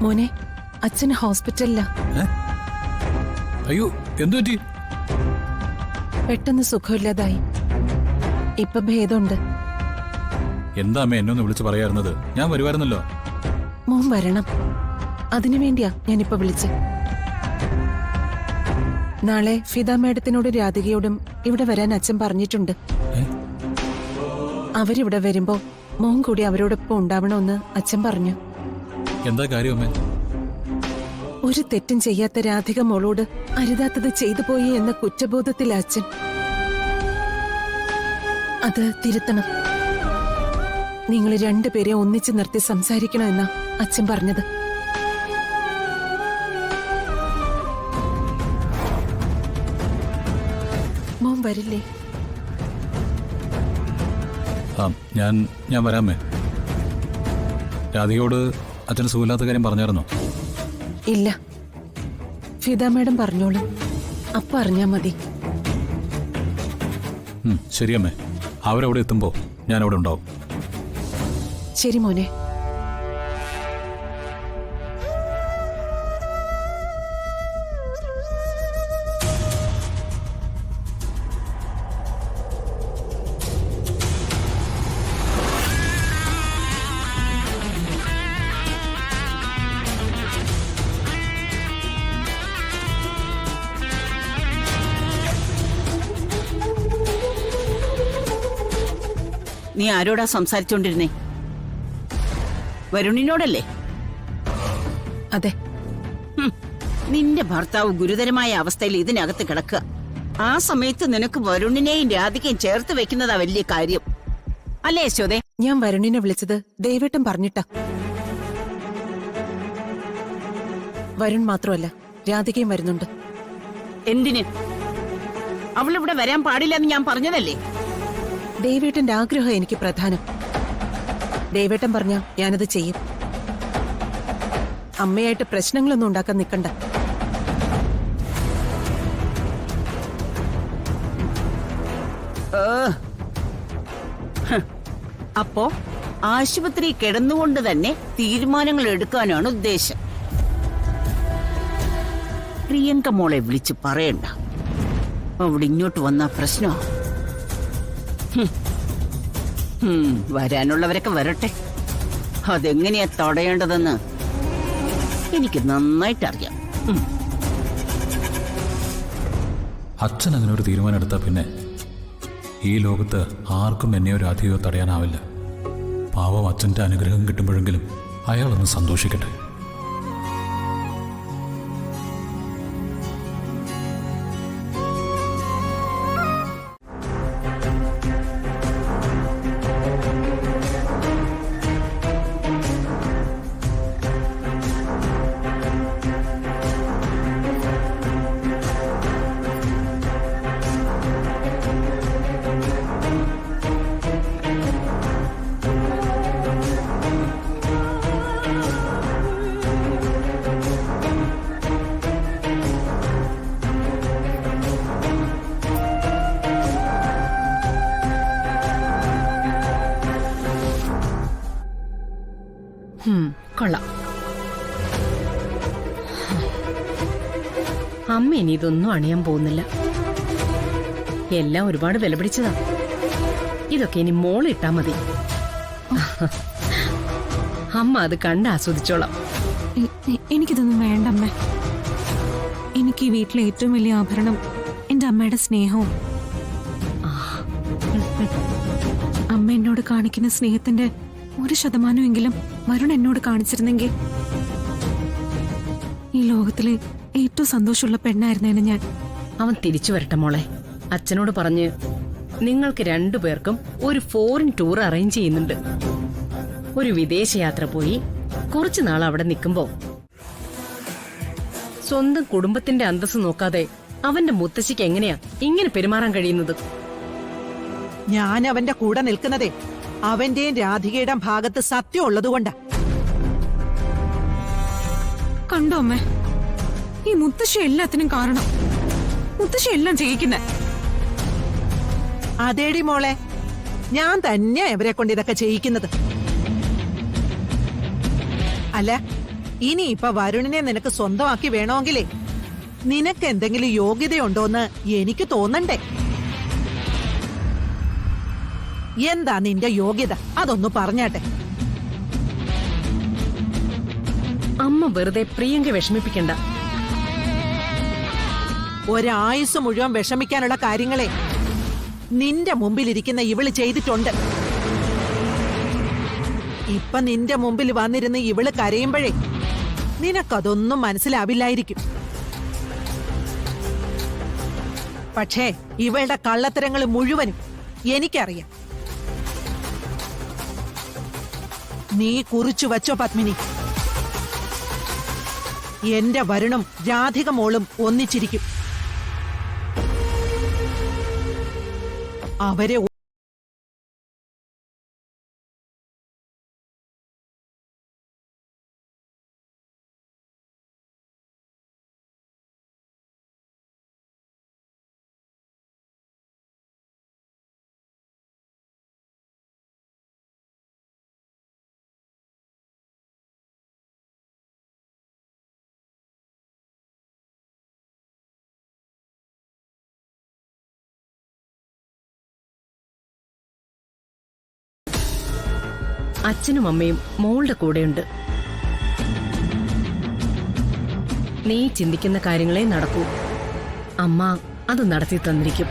മോനെ, അച്ഛൻ ഹോസ്പിറ്റലിലാ. അയ്യോ, എന്തു പറ്റി? പെട്ടെന്ന് സുഖമില്ലാതായി. ഇപ്പൊ ഭേദമുണ്ട്. എന്താ അമ്മ എന്നെ ഒന്ന് വിളിച്ച് പറയാറുന്നത്? ഞാൻ വരുമായിരുന്നല്ലോ. മോൻ വരണം, അതിനു വേണ്ടിയാ ഞാനിപ്പോ വിളിച്ചത്. നാളെ ഫിദ മേഡത്തിനോടും രാധികയോടും ഇവിടെ വരാൻ അച്ഛൻ പറഞ്ഞിട്ടുണ്ട്. അവരിവിടെ വരുമ്പോ മോൻ കൂടി അവരോടൊപ്പം ഉണ്ടാവണമെന്ന് അച്ഛൻ പറഞ്ഞു. എന്താ കാര്യം അമ്മേ? ഒരു തെറ്റും ചെയ്യാത്ത രാധിക മോളോട് അരുതാത്തത് ചെയ്തു പോയി എന്ന കുറ്റബോധത്തില അച്ഛൻ. അത് തിരുത്തണം. നിങ്ങൾ രണ്ടുപേരെ ഒന്നിച്ചു നിർത്തി സംസാരിക്കണമെന്നാ അച്ഛൻ പറഞ്ഞത്. മോൻ വരില്ലേ? ഞാൻ വരാമേ. രാധികയോട് അച്ഛന് സുഖമില്ലാത്ത കാര്യം പറഞ്ഞായിരുന്നോ? ഇല്ല, ഫിദ മേഡം പറഞ്ഞോളും. അപ്പ അറിഞ്ഞാ മതി. ശരിയമ്മേ, അവരവിടെ എത്തുമ്പോ ഞാൻ അവിടെ ഉണ്ടാവും. ശരി മോനെ. നീ ആരോടാ സംസാരിച്ചോണ്ടിരുന്നേ? വരുണിനോടല്ലേ? അതെ. നിന്റെ ഭർത്താവ് ഗുരുതരമായ അവസ്ഥയിൽ ഇതിനകത്ത് കിടക്കുക. ആ സമയത്ത് നിനക്ക് വരുണിനെയും രാധികയും ചേർത്ത് വെക്കുന്നതാ വലിയ കാര്യം അല്ലേ യശോദേ? ഞാൻ വരുണിനെ വിളിച്ചത് ദേവേട്ടൻ പറഞ്ഞിട്ടാ. വരുൺ മാത്രമല്ല, രാധികയും വരുന്നുണ്ട്. എന്തിന്? അവളിവിടെ വരാൻ പാടില്ലെന്ന് ഞാൻ പറഞ്ഞതല്ലേ? ദേവേട്ടന്റെ ആഗ്രഹം എനിക്ക് പ്രധാനം. ദേവേട്ടൻ പറഞ്ഞ ഞാനത് ചെയ്യും. അമ്മയായിട്ട് പ്രശ്നങ്ങളൊന്നും ഉണ്ടാക്കാൻ നിൽക്കണ്ട. അപ്പോ ആശുപത്രി കിടന്നുകൊണ്ട് തന്നെ തീരുമാനങ്ങൾ എടുക്കാനാണ് ഉദ്ദേശം. പ്രിയങ്ക മോളെ വിളിച്ച് പറയണ്ട. അവിടെ ഇങ്ങോട്ട് വന്ന പ്രശ്നോ? വരാനുള്ളവരൊക്കെ വരട്ടെ. അതെങ്ങനെയാ തടയേണ്ടതെന്ന് എനിക്ക് നന്നായിട്ടറിയാം. അച്ഛൻ അങ്ങനെ ഒരു തീരുമാനം എടുത്താൽ പിന്നെ ഈ ലോകത്ത് ആർക്കും എന്നെയോ രാധികയോ തടയാനാവില്ല. പാവം അച്ഛൻ്റെ അനുഗ്രഹം കിട്ടുമ്പോഴെങ്കിലും അയാളൊന്ന് സന്തോഷിക്കട്ടെ. കൊള്ളാം. അമ്മ ഇനി ഇതൊന്നും അണിയാൻ പോകുന്നില്ല. എല്ലാം ഒരുപാട് വില പിടിച്ചതാ. ഇതൊക്കെ ഇനി മോളിട്ടാ മതി. അമ്മ അത് കണ്ട് ആസ്വദിച്ചോളാം. എനിക്കിതൊന്നും വേണ്ട അമ്മ. എനിക്ക് ഈ വീട്ടിലെ ഏറ്റവും വലിയ ആഭരണം എന്റെ അമ്മയുടെ സ്നേഹവും. അമ്മ എന്നോട് കാണിക്കുന്ന സ്നേഹത്തിന്റെ 1% വരുൺ എന്നോട് കാണിച്ചിരുന്നെങ്കിൽ ഈ ലോകത്തിലെ ഏറ്റവും സന്തോഷമുള്ള പെണ്ണായിരുന്നേനെ ഞാൻ. അവൻ തിരിച്ചു വരട്ടെ മോളെ. അച്ഛനോട് പറഞ്ഞ് നിങ്ങൾക്ക് രണ്ടുപേർക്കും ഒരു ഫോറിൻ ടൂർ അറേഞ്ച് ചെയ്യുന്നുണ്ട്. ഒരു വിദേശയാത്ര പോയി കുറച്ചു നാൾ അവിടെ നിൽക്കുമ്പോ സ്വന്തം കുടുംബത്തിന്റെ അന്തസ്സ് നോക്കാതെ അവന്റെ മുത്തശ്ശിക്ക് എങ്ങനെയാ ഇങ്ങനെ പെരുമാറാൻ കഴിയുന്നത്? ഞാൻ അവന്റെ കൂടെ നിൽക്കുന്നതേ അവന്റെയും രാധികയുടെ ഭാഗത്ത് സത്യം ഉള്ളതുകൊണ്ടാ. കണ്ടോ അമ്മേ, ഈ മുത്തശ്ശി എല്ലാത്തിനും കാരണം. മുത്തശ്ശി എല്ലാം ചെയ്യിക്കുന്നെ. അതേടി മോളെ, ഞാൻ തന്നെയാ ഇവരെ കൊണ്ട് ഇതൊക്കെ ചെയ്യിക്കുന്നത്. അല്ല, ഇനി ഇപ്പൊ വരുണിനെ നിനക്ക് സ്വന്തമാക്കി വേണമെങ്കിലേ നിനക്ക് എന്തെങ്കിലും യോഗ്യതയുണ്ടോന്ന് എനിക്ക് തോന്നണ്ടേ? എന്താ നിന്റെ യോഗ്യത? അതൊന്ന് പറഞ്ഞാട്ടെ. അമ്മ വെറുതെ പ്രിയങ്ക വിഷമിപ്പിക്കണ്ട. ഒരായുസ് മുഴുവൻ വിഷമിക്കാനുള്ള കാര്യങ്ങളെ നിന്റെ മുമ്പിലിരിക്കുന്ന ഇവള് ചെയ്തിട്ടുണ്ട്. ഇപ്പൊ നിന്റെ മുമ്പിൽ വന്നിരുന്ന് ഇവള് കരയുമ്പോഴേ നിനക്കതൊന്നും മനസ്സിലാവില്ലായിരിക്കും. പക്ഷേ ഇവളുടെ കള്ളത്തരങ്ങൾ മുഴുവനും എനിക്കറിയാം. നീ കുറിച്ചു വച്ചോ പത്മിനി, എന്റെ വരുണും രാധിക മോളും ഒന്നിച്ചിരിക്കും. അവരെ അച്ഛനും അമ്മയും മോളുടെ കൂടെയുണ്ട്. നീ ചിന്തിക്കുന്ന കാര്യങ്ങളെ നടക്കൂ. അമ്മ അത് നടത്തി തന്നിരിക്കും.